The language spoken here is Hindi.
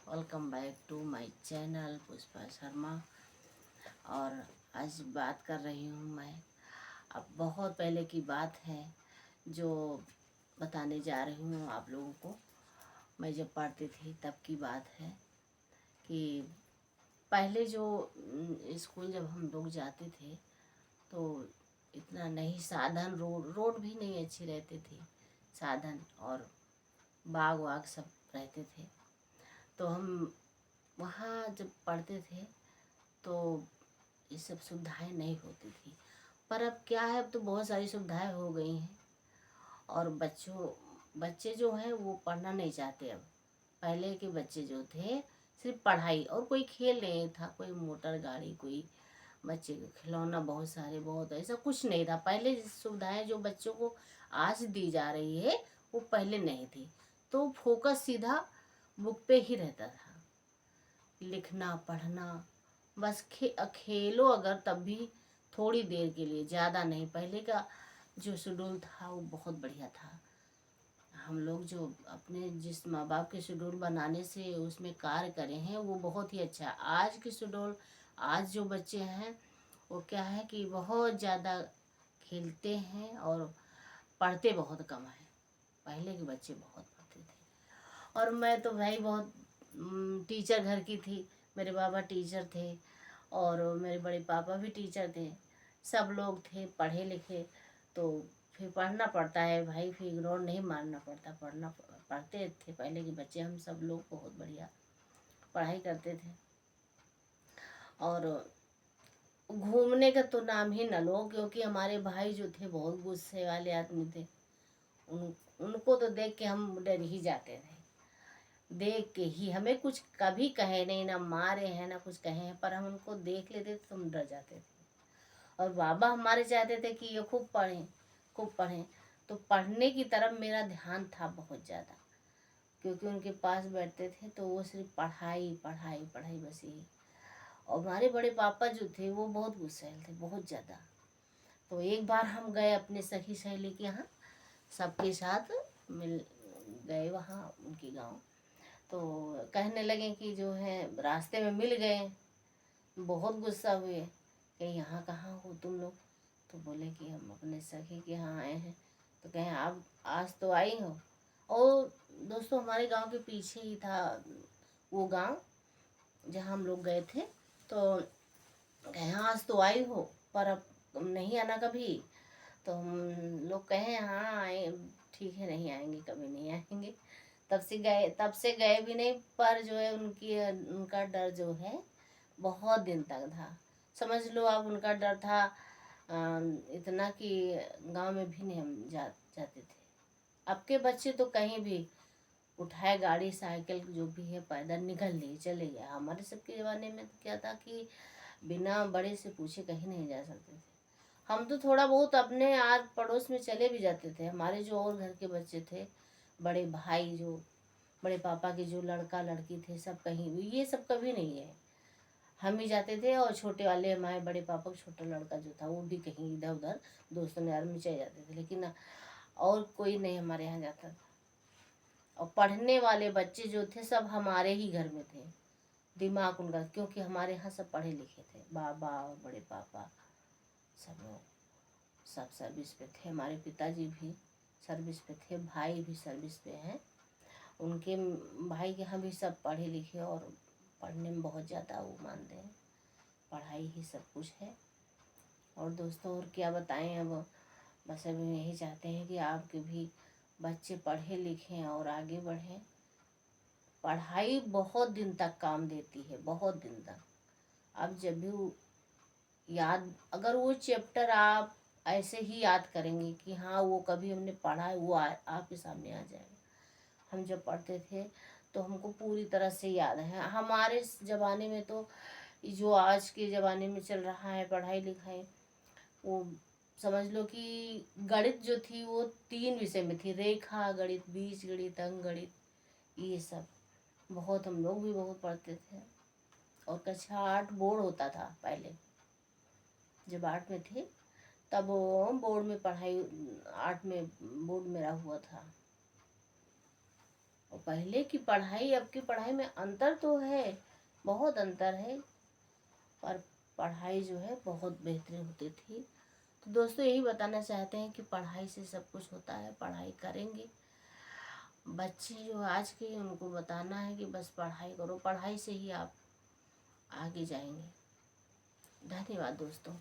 Welcome back to my channel Pushpa Sharma. और आज बात कर रही हूँ मैं। अब बहुत पहले की बात है जो बताने जा रही हूँ आप लोगों को। मैं जब पढ़ती थी तब की बात है कि पहले जो स्कूल जब हम लोग जाते थे तो इतना नहीं साधन, रोड भी नहीं अच्छी रहती थी, साधन और बाग वाग सब रहते थे। तो हम वहाँ जब पढ़ते थे तो ये सब सुविधाएं नहीं होती थी। पर अब क्या है, अब तो बहुत सारी सुविधाएं हो गई हैं और बच्चे जो हैं वो पढ़ना नहीं चाहते अब। पहले के बच्चे जो थे सिर्फ पढ़ाई और कोई खेल नहीं था, कोई मोटर गाड़ी, कोई बच्चे को खिलौना, बहुत सारे, बहुत ऐसा कुछ नहीं था। पहले सुविधाएं जो बच्चों को आज दी जा रही है वो पहले नहीं थी। तो फोकस सीधा बुक पे ही रहता था, लिखना पढ़ना बस। खेलो अगर तब भी थोड़ी देर के लिए, ज़्यादा नहीं। पहले का जो शेड्यूल था वो बहुत बढ़िया था। हम लोग जो अपने जिस माँ बाप के शेड्यूल बनाने से उसमें कार्य करे हैं वो बहुत ही अच्छा है। आज के शेड्यूल, आज जो बच्चे हैं वो क्या है कि बहुत ज़्यादा खेलते हैं और पढ़ते बहुत कम हैं। पहले के बच्चे बहुत पढ़ते थे। और मैं तो भाई बहुत टीचर घर की थी। मेरे बाबा टीचर थे और मेरे बड़े पापा भी टीचर थे। सब लोग थे पढ़े लिखे। तो फिर पढ़ना पड़ता है भाई, फिर इग्नोर नहीं मारना पड़ता, पढ़ते थे पहले के बच्चे। हम सब लोग बहुत बढ़िया पढ़ाई करते थे। और घूमने का तो नाम ही न लो, क्योंकि हमारे भाई जो थे बहुत गुस्से वाले आदमी थे। उनको तो देख के हम डर ही जाते थे। देख के ही हमें कुछ कभी कहे नहीं, ना मारे हैं ना कुछ कहे हैं, पर हम उनको देख लेते तो हम डर जाते थे। और बाबा हमारे चाहते थे कि ये खूब पढ़ें, खूब पढ़ें। तो पढ़ने की तरफ मेरा ध्यान था बहुत ज़्यादा, क्योंकि उनके पास बैठते थे तो वो सिर्फ पढ़ाई पढ़ाई पढ़ाई बस यही। और हमारे बड़े पापा जो थे वो बहुत गुस्सैल थे, बहुत ज़्यादा। तो एक बार हम गए अपने सखी सहेली के यहाँ, सबके साथ मिल गए वहाँ उनके गांव। तो कहने लगे कि जो है रास्ते में मिल गए, बहुत गुस्सा हुए कि यहाँ कहाँ हो तुम लोग। तो बोले कि हम अपने सखी के यहाँ आए हैं। तो कहें आप आज तो आई हो। और दोस्तों हमारे गांव के पीछे ही था वो गांव जहाँ हम लोग गए थे। तो कहें आज तो आई हो पर अब नहीं आना कभी। तो हम लोग कहें हाँ आए, ठीक है नहीं आएंगे, कभी नहीं आएंगे। तब से गए भी नहीं। पर जो है उनका डर जो है बहुत दिन तक था। समझ लो आप, उनका डर था इतना कि गांव में भी नहीं हम जाते थे। अब के बच्चे तो कहीं भी उठाए गाड़ी साइकिल जो भी है पैदल निकल लिए चले गए। हमारे सबके ज़माने में तो क्या था कि बिना बड़े से पूछे कहीं नहीं जा सकते थे। हम तो थोड़ा बहुत अपने आस पड़ोस में चले भी जाते थे। हमारे जो और घर के बच्चे थे, बड़े भाई जो, बड़े पापा के जो लड़का लड़की थे, सब कहीं भी, ये सब कभी नहीं है। हम ही जाते थे और छोटे वाले हमारे बड़े पापा का छोटा लड़का जो था वो भी कहीं इधर उधर दोस्तों यार में चले जाते थे। लेकिन और कोई नहीं हमारे यहाँ जाता था। और पढ़ने वाले बच्चे जो थे सब हमारे ही घर में थे। दिमाग उनका, क्योंकि हमारे यहाँ सब पढ़े लिखे थे, बाबा और बड़े पापा सब लोग सब सर्विस पे थे। हमारे पिताजी भी सर्विस पे थे, भाई भी सर्विस पे हैं। उनके भाई के यहाँ भी सब पढ़े लिखे और पढ़ने में बहुत ज़्यादा वो मानते हैं। पढ़ाई ही सब कुछ है। और दोस्तों और क्या बताएं, अब बस अब यही चाहते हैं कि आपके भी बच्चे पढ़े लिखें और आगे बढ़ें। पढ़ाई बहुत दिन तक काम देती है, बहुत दिन तक। आप जब भी याद, अगर वो चैप्टर आप ऐसे ही याद करेंगे कि हाँ वो कभी हमने पढ़ा है, वो आपके सामने आ जाएगा। हम जब पढ़ते थे तो हमको पूरी तरह से याद है। हमारे ज़माने में तो जो आज के ज़माने में चल रहा है पढ़ाई लिखाई, वो समझ लो कि गणित जो थी वो 3 विषय में थी, रेखा गणित, बीज गणित, अंक गणित, ये सब बहुत हम लोग भी बहुत पढ़ते थे। और कक्षा 8 बोर्ड होता था पहले, जब 8 में थे तब बोर्ड में पढ़ाई, 8 में बोर्ड मेरा हुआ था। और पहले की पढ़ाई अब की पढ़ाई में अंतर तो है, बहुत अंतर है, पर पढ़ाई जो है बहुत बेहतरीन होती थी। तो दोस्तों यही बताना चाहते हैं कि पढ़ाई से सब कुछ होता है, पढ़ाई करेंगे। बच्चे जो आज के, उनको बताना है कि बस पढ़ाई करो, पढ़ाई से ही आप आगे जाएंगे। धन्यवाद दोस्तों।